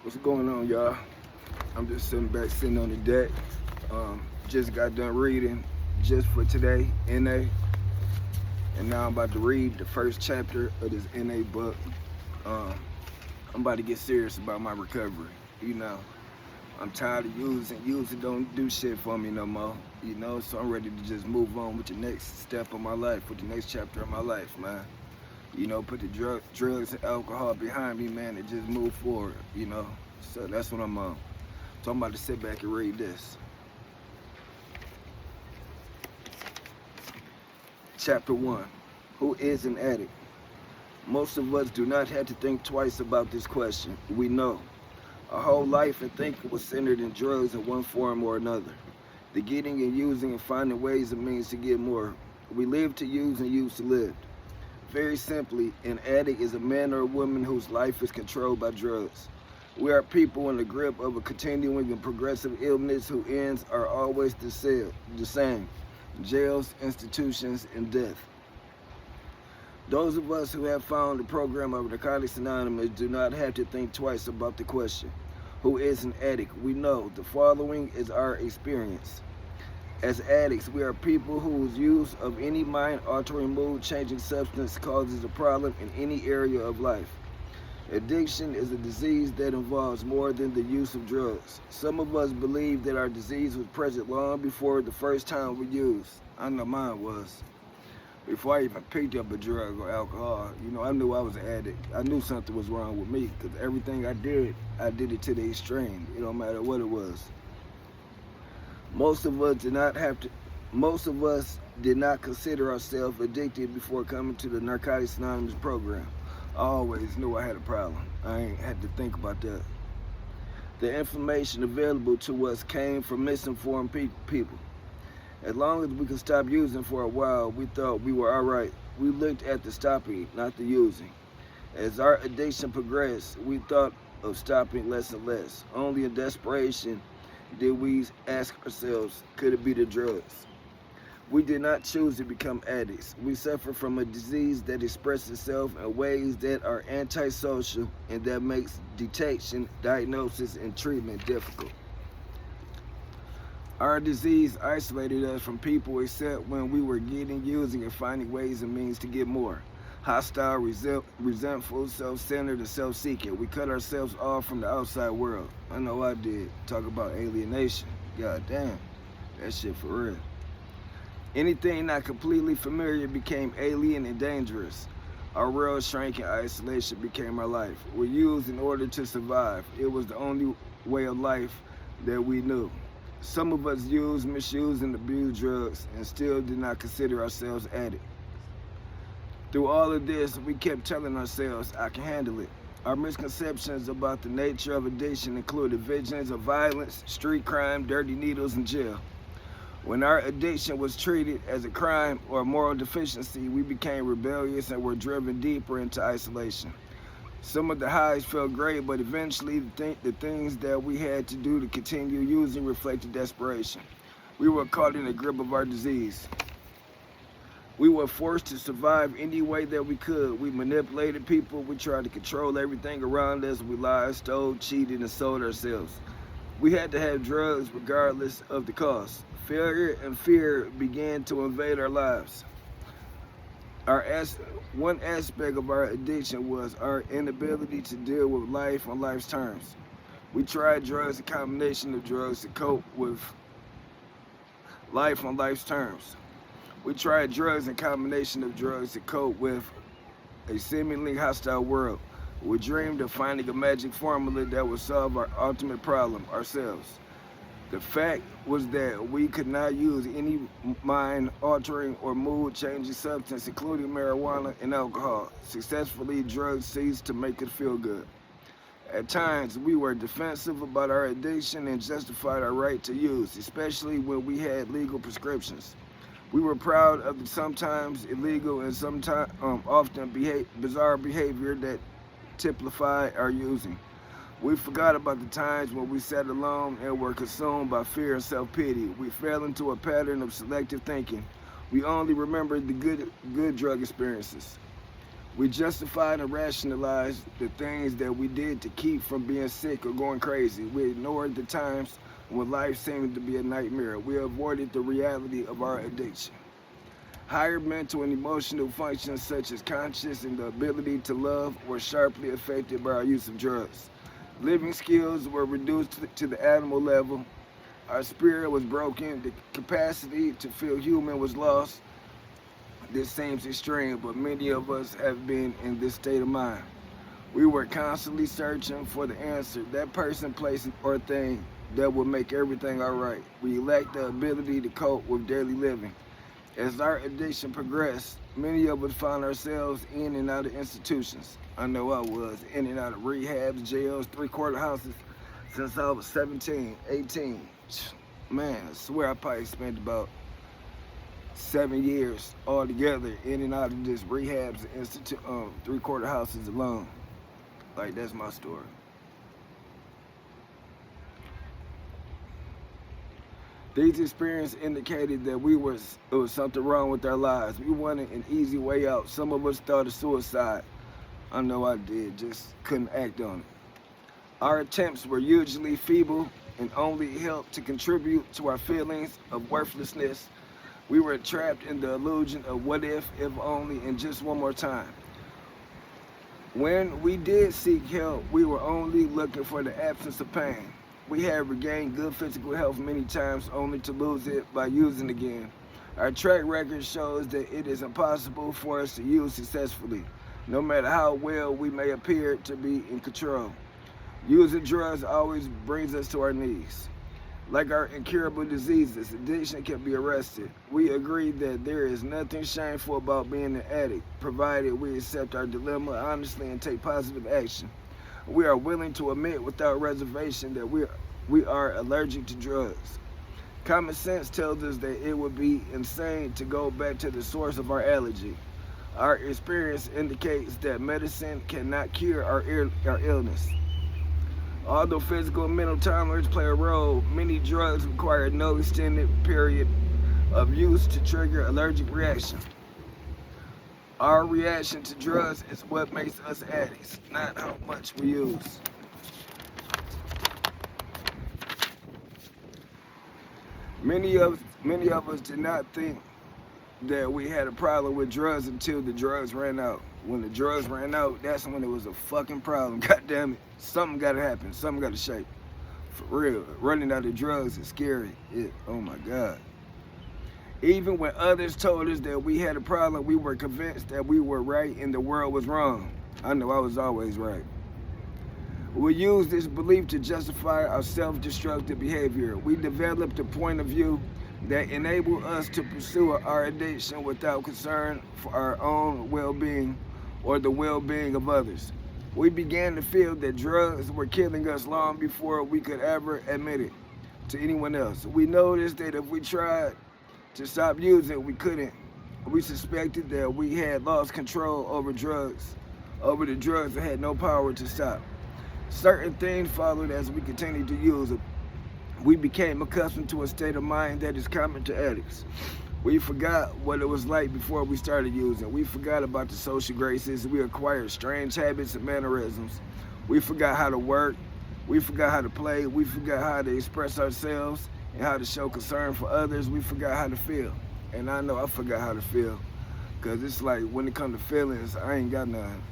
What's going on, y'all? I'm just sitting on the deck. Just got done reading just for today, NA, and now I'm about to read the first chapter of this NA book. Um, I'm about to get serious about my recovery. You know, I'm tired of using don't do shit for me no more. You know, so I'm ready to just move on with the next step of my life, with the next chapter of my life, man. You know, put the drugs and alcohol behind me, man, and just move forward, you know. So that's what I'm on. So I'm about to sit back and read this. Chapter 1. Who is an addict? Most of us do not have to think twice about this question. We know. Our whole life and thinking was centered in drugs in one form or another. The getting and using and finding ways and means to get more. We live to use and use to live. Very simply, an addict is a man or a woman whose life is controlled by drugs. We are people in the grip of a continuing and progressive illness whose ends are always the same: jails, institutions, and death. Those of us who have found the program of Narcotics Anonymous do not have to think twice about the question. Who is an addict? We know the following is our experience. As addicts, we are people whose use of any mind-altering, mood-changing substance causes a problem in any area of life. Addiction is a disease that involves more than the use of drugs. Some of us believe that our disease was present long before the first time we used. I know mine was. Before I even picked up a drug or alcohol, you know, I knew I was an addict. I knew something was wrong with me because everything I did it to the extreme. It don't matter what it was. Most of us did not consider ourselves addicted before coming to the Narcotics Anonymous program. I always knew I had a problem. I ain't had to think about that. The information available to us came from misinformed people. As long as we could stop using for a while, we thought we were all right. We looked at the stopping, not the using. As our addiction progressed, we thought of stopping less and less. Only in desperation did we ask ourselves, could it be the drugs? We did not choose to become addicts. We suffer from a disease that expresses itself in ways that are antisocial and that makes detection, diagnosis, and treatment difficult. Our disease isolated us from people except when we were getting, using, and finding ways and means to get more. Hostile, resentful, self-centered, and self-seeking. We cut ourselves off from the outside world. I know I did. Talk about alienation. God damn. That shit for real. Anything not completely familiar became alien and dangerous. Our world shrank and isolation became our life. We used in order to survive. It was the only way of life that we knew. Some of us used, misused, and abused drugs and still did not consider ourselves addicts. Through all of this, we kept telling ourselves, I can handle it. Our misconceptions about the nature of addiction included visions of violence, street crime, dirty needles, and jail. When our addiction was treated as a crime or a moral deficiency, we became rebellious and were driven deeper into isolation. Some of the highs felt great, but eventually the things that we had to do to continue using reflected desperation. We were caught in the grip of our disease. We were forced to survive any way that we could. We manipulated people. We tried to control everything around us. We lied, stole, cheated, and sold ourselves. We had to have drugs regardless of the cost. Failure and fear began to invade our lives. One aspect of our addiction was our inability to deal with life on life's terms. We tried drugs, a combination of drugs, to cope with life on life's terms. We tried drugs and combination of drugs to cope with a seemingly hostile world. We dreamed of finding a magic formula that would solve our ultimate problem, ourselves. The fact was that we could not use any mind-altering or mood-changing substance, including marijuana and alcohol. Successfully, drugs ceased to make us feel good. At times, we were defensive about our addiction and justified our right to use, especially when we had legal prescriptions. We were proud of the sometimes illegal and sometimes often bizarre behavior that typified our using. We forgot about the times when we sat alone and were consumed by fear and self-pity. We fell into a pattern of selective thinking. We only remembered the good drug experiences. We justified and rationalized the things that we did to keep from being sick or going crazy. We ignored the times when life seemed to be a nightmare. We avoided the reality of our addiction. Higher mental and emotional functions such as conscience and the ability to love were sharply affected by our use of drugs. Living skills were reduced to the animal level. Our spirit was broken. The capacity to feel human was lost. This seems extreme, but many of us have been in this state of mind. We were constantly searching for the answer, that person, place, or thing that will make everything all right. We lacked the ability to cope with daily living. As our addiction progressed, many of us found ourselves in and out of institutions. I know I was in and out of rehabs, jails, three-quarter houses since I was 17, 18. Man, I swear I probably spent about 7 years altogether in and out of just rehabs and three-quarter houses alone. Like, that's my story. These experiences indicated that there was something wrong with our lives. We wanted an easy way out. Some of us thought of suicide. I know I did, just couldn't act on it. Our attempts were usually feeble and only helped to contribute to our feelings of worthlessness. We were trapped in the illusion of what if only, and just one more time. When we did seek help, we were only looking for the absence of pain. We had regained good physical health many times only to lose it by using again. Our track record shows that it is impossible for us to use successfully, no matter how well we may appear to be in control. Using drugs always brings us to our knees. Like our incurable diseases, addiction can be arrested. We agree that there is nothing shameful about being an addict, provided we accept our dilemma honestly and take positive action. We are willing to admit without reservation that we are allergic to drugs. Common sense tells us that it would be insane to go back to the source of our allergy. Our experience indicates that medicine cannot cure our illness. Although physical and mental tolerance play a role, many drugs require no extended period of use to trigger allergic reaction. Our reaction to drugs is what makes us addicts, not how much we use. Many of us did not think that we had a problem with drugs until the drugs ran out. When the drugs ran out, that's when it was a fucking problem. God damn it. Something gotta happen. Something gotta shake. For real. Running out of drugs is scary. Oh my God. Even when others told us that we had a problem, we were convinced that we were right and the world was wrong. I know I was always right. We use this belief to justify our self-destructive behavior. We developed a point of view that enabled us to pursue our addiction without concern for our own well-being or the well-being of others. We began to feel that drugs were killing us long before we could ever admit it to anyone else. We noticed that if we tried to stop using, we couldn't. We suspected that we had lost control over the drugs and had no power to stop. Certain things followed as we continued to use it. We became accustomed to a state of mind that is common to addicts. We forgot what it was like before we started using. We forgot about the social graces. We acquired strange habits and mannerisms. We forgot how to work. We forgot how to play. We forgot how to express ourselves and how to show concern for others. We forgot how to feel. And I know I forgot how to feel. Because it's like when it comes to feelings, I ain't got none.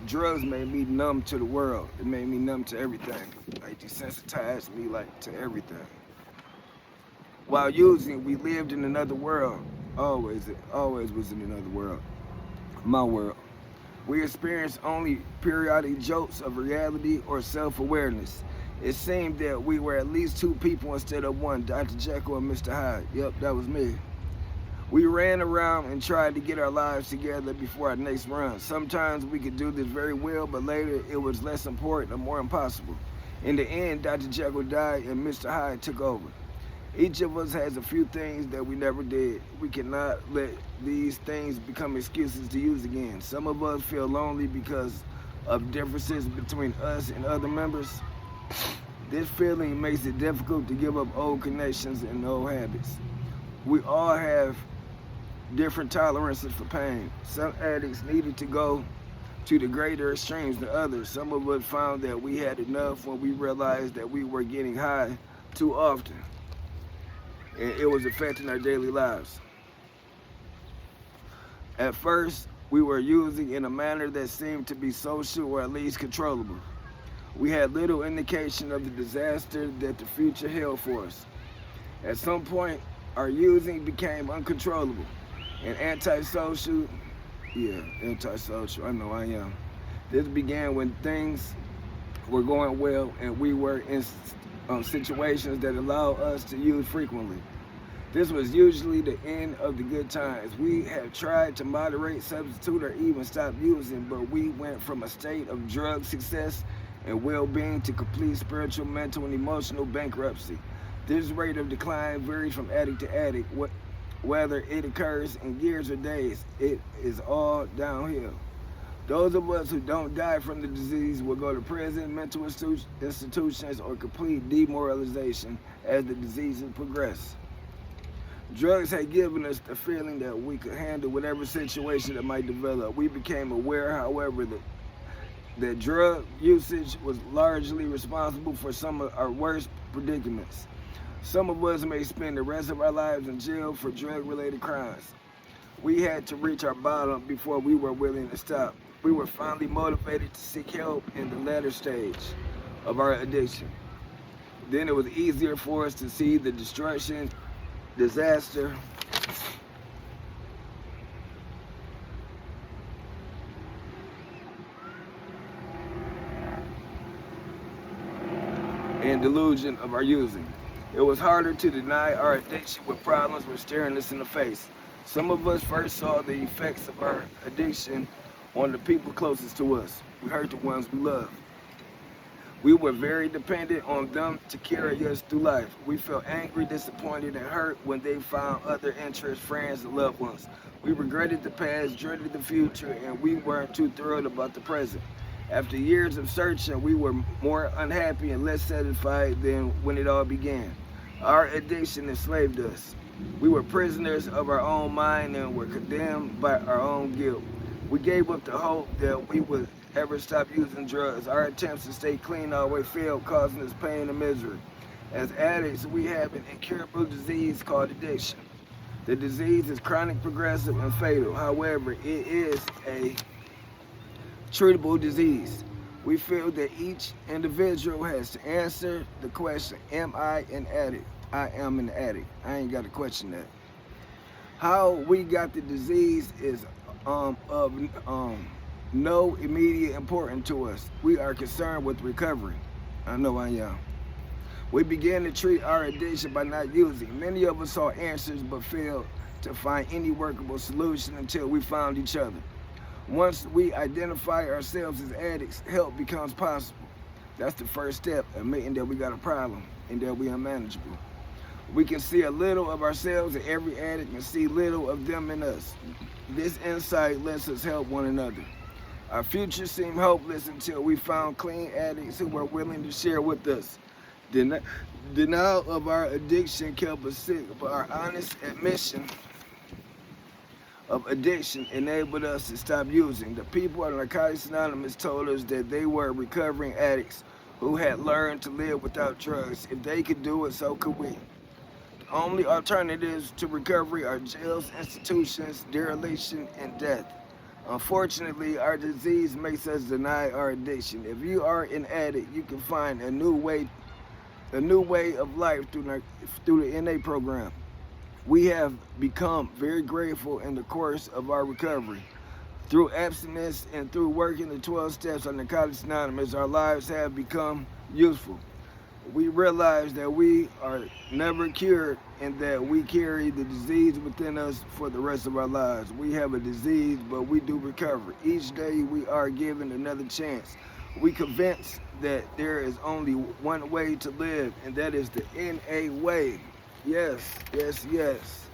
Drugs made me numb to the world. It made me numb to everything. Like, desensitized me to everything. While using, we lived in another world. Always was in another world. My world. We experienced only periodic jolts of reality or self-awareness. It seemed that we were at least two people instead of one, Dr. Jekyll and Mr. Hyde. Yep, that was me. We ran around and tried to get our lives together before our next run. Sometimes we could do this very well, but later it was less important or more impossible. In the end, Dr. Jekyll died and Mr. Hyde took over. Each of us has a few things that we never did. We cannot let these things become excuses to use again. Some of us feel lonely because of differences between us and other members. This feeling makes it difficult to give up old connections and old habits. We all have different tolerances for pain. Some addicts needed to go to the greater extremes than others. Some of us found that we had enough when we realized that we were getting high too often, and it was affecting our daily lives. At first, we were using in a manner that seemed to be social or at least controllable. We had little indication of the disaster that the future held for us. At some point, our using became uncontrollable and antisocial. I know I am. This began when things were going well and we were in situations that allowed us to use frequently. This was usually the end of the good times. We have tried to moderate, substitute, or even stop using, but we went from a state of drug success and well-being to complete spiritual, mental, and emotional bankruptcy. This rate of decline varies from addict to addict. Whether it occurs in years or days, it is all downhill. Those of us who don't die from the disease will go to prison, mental institutions, or complete demoralization as the diseases progress. Drugs had given us the feeling that we could handle whatever situation that might develop. We became aware, however, that drug usage was largely responsible for some of our worst predicaments. Some of us may spend the rest of our lives in jail for drug-related crimes. We had to reach our bottom before we were willing to stop. We were finally motivated to seek help in the latter stage of our addiction. Then it was easier for us to see the destruction, disaster, and delusion of our using. It was harder to deny our addiction when problems were staring us in the face. Some of us first saw the effects of our addiction on the people closest to us. We hurt the ones we love. We were very dependent on them to carry us through life. We felt angry, disappointed, and hurt when they found other interests, friends, and loved ones. We regretted the past, dreaded the future, and we weren't too thrilled about the present. After years of searching, we were more unhappy and less satisfied than when it all began. Our addiction enslaved us. We were prisoners of our own mind and were condemned by our own guilt. We gave up the hope that we would ever stop using drugs. Our attempts to stay clean always failed, causing us pain and misery. As addicts, we have an incurable disease called addiction. The disease is chronic, progressive, and fatal. However, it is a treatable disease. We feel that each individual has to answer the question, am I an addict? I am an addict. I ain't got to question that. How we got the disease is of no immediate importance to us. We are concerned with recovery. I know I am. We began to treat our addiction by not using. Many of us saw answers but failed to find any workable solution until we found each other. Once we identify ourselves as addicts, help becomes possible. That's the first step, admitting that we got a problem and that we are unmanageable. We can see a little of ourselves, and every addict can see little of them in us. This insight lets us help one another. Our future seemed hopeless until we found clean addicts who were willing to share with us. Denial of our addiction kept us sick, but our honest admission of addiction enabled us to stop using. The people at Narcotics Anonymous told us that they were recovering addicts who had learned to live without drugs. If they could do it, so could we. The only alternatives to recovery are jails, institutions, dereliction, and death. Unfortunately, our disease makes us deny our addiction. If you are an addict, you can find a new way of life through the NA program. We have become very grateful in the course of our recovery. Through abstinence and through working the 12 steps of Narcotics Anonymous, our lives have become useful. We realize that we are never cured and that we carry the disease within us for the rest of our lives. We have a disease, but we do recover. Each day we are given another chance. We convinced that there is only one way to live, and that is the NA way. Yes, yes, yes.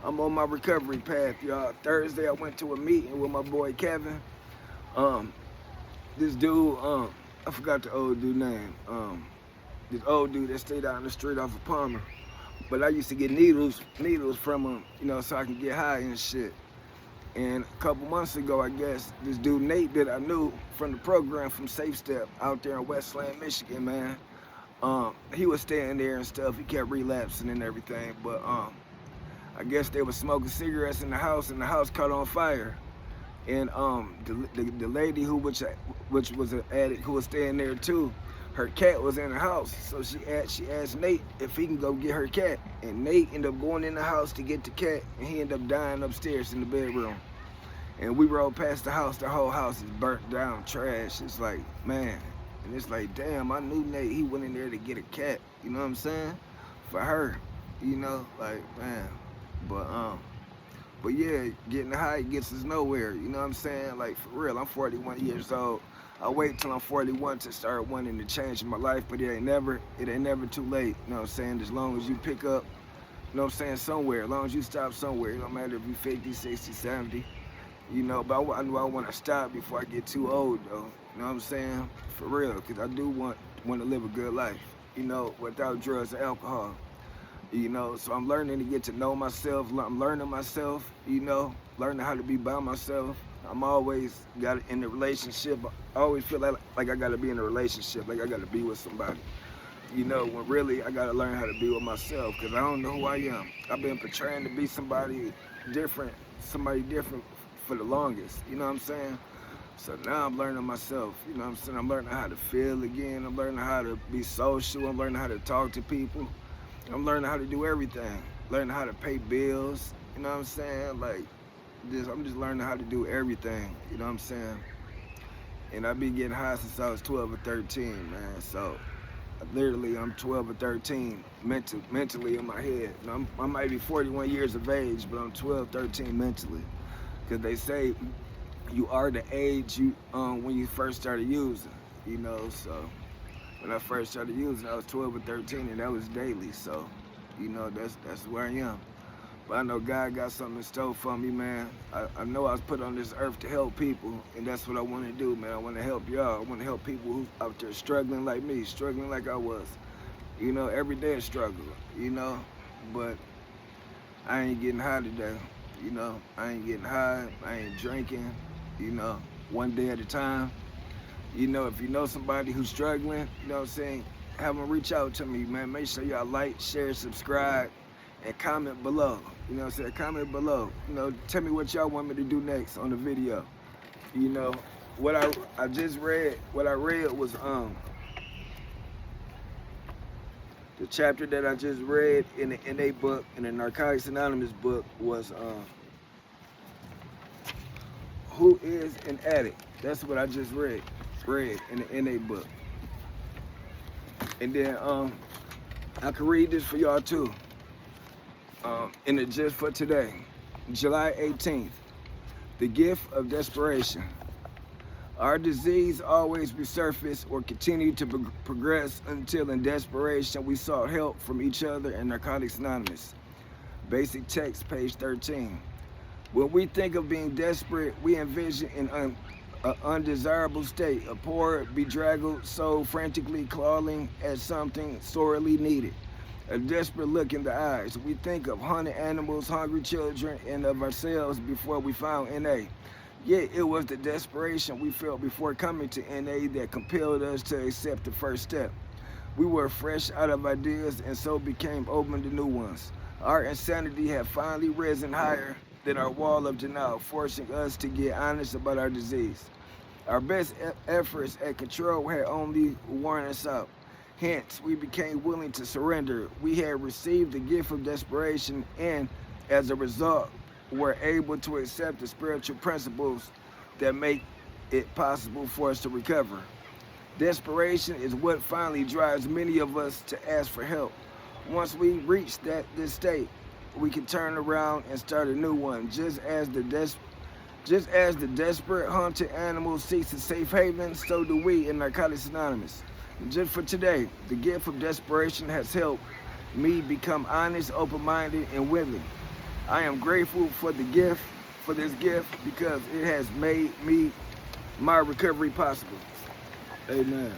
I'm on my recovery path, y'all. Thursday, I went to a meeting with my boy Kevin. This dude, I forgot the old dude name. This old dude that stayed out on the street off of Palmer. But I used to get needles from them, you know, so I can get high and shit. And a couple months ago, I guess, this dude Nate that I knew from the program from Safe Step out there in Westland, Michigan, man. He was staying there and stuff. He kept relapsing and everything, but I guess they were smoking cigarettes in the house, and the house caught on fire. And the lady which was an addict who was staying there too, her cat was in the house, so she asked Nate if he can go get her cat, and Nate ended up going in the house to get the cat, and he ended up dying upstairs in the bedroom. And we rode past the house. The whole house is burnt down, trash. It's like, man, and it's like, damn, I knew Nate. He went in there to get a cat. You know what I'm saying? For her, you know, like, man. But yeah, getting high gets us nowhere. You know what I'm saying? Like, for real, I'm 41 years old. I wait till I'm 41 to start wanting to change my life, but it ain't never too late. You know what I'm saying? As long as you pick up, you know what I'm saying, somewhere. As long as you stop somewhere. It don't matter if you're 50, 60, 70. You know, but I know I want to stop before I get too old, though. You know what I'm saying? For real, because I do want to live a good life, you know, without drugs or alcohol. You know, so I'm learning to get to know myself. I'm learning myself, you know, learning how to be by myself. I'm always got in a relationship. I always feel like I got to be in a relationship, like I got to be with somebody. You know, when really I got to learn how to be with myself, because I don't know who I am. I've been portraying to be somebody different for the longest, you know what I'm saying? So now I'm learning myself, you know what I'm saying? I'm learning how to feel again. I'm learning how to be social. I'm learning how to talk to people. I'm learning how to do everything. Learning how to pay bills, you know what I'm saying? Like, I'm just learning how to do everything, you know what I'm saying? And I've been getting high since I was 12 or 13, man. So literally I'm 12 or 13 mentally in my head. You know, I might be 41 years of age, but I'm 12, 13 mentally. Because they say you are the age you when you first started using, you know. So when I first started using, I was 12 or 13, and that was daily. So, you know, that's where I am. But I know God got something in store for me, man. I know I was put on this earth to help people, and that's what I want to do, man. I want to help y'all. I want to help people who out there struggling like me, struggling like I was. You know, every day a struggle, you know. But I ain't getting high today, you know. I ain't getting high. I ain't drinking, you know, one day at a time. You know, if you know somebody who's struggling, you know what I'm saying, have them reach out to me, man. Make sure y'all like, share, subscribe, and comment below. You know what I'm saying? Comment below. You know, tell me what y'all want me to do next on the video. You know, what I just read, what I read was the chapter that I just read in the NA book, in the Narcotics Anonymous book, was Who is an Addict? That's what I just read in the NA book. And then I can read this for y'all too. In the Just for Today, July 18th, the gift of desperation. Our disease always resurfaced or continued to progress until in desperation we sought help from each other in Narcotics Anonymous. Basic text, page 13. When we think of being desperate, we envision an undesirable state, a poor, bedraggled soul frantically clawing at something sorely needed. A desperate look in the eyes. We think of hunted animals, hungry children, and of ourselves before we found NA. Yet it was the desperation we felt before coming to NA that compelled us to accept the first step. We were fresh out of ideas and so became open to new ones. Our insanity had finally risen higher than our wall of denial, forcing us to get honest about our disease. Our best efforts at control had only worn us out. Hence, we became willing to surrender. We had received the gift of desperation and, as a result, were able to accept the spiritual principles that make it possible for us to recover. Desperation is what finally drives many of us to ask for help. Once we reach this state, we can turn around and start a new one. Just as the desperate hunted animal seeks a safe haven, so do we in Narcotics Anonymous. Just for today, the gift of desperation has helped me become honest, open-minded, and willing. I am grateful for this gift, because it has made my recovery possible. Amen.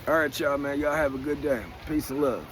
All right, y'all, man. Y'all have a good day. Peace and love.